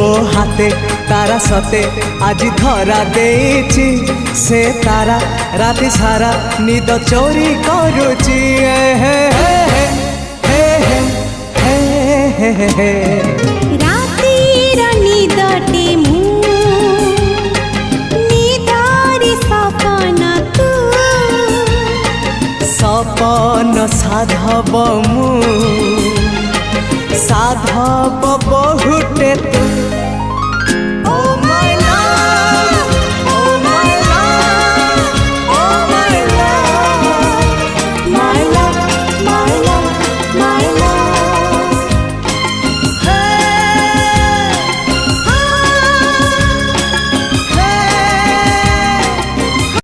मो हाथे तारा सते आज धरा देछि से तारा राति सारा निद चोरी करुची रातिर निदटे मु निदारी सपन तू सपन साधव मु साधव बहुटे तू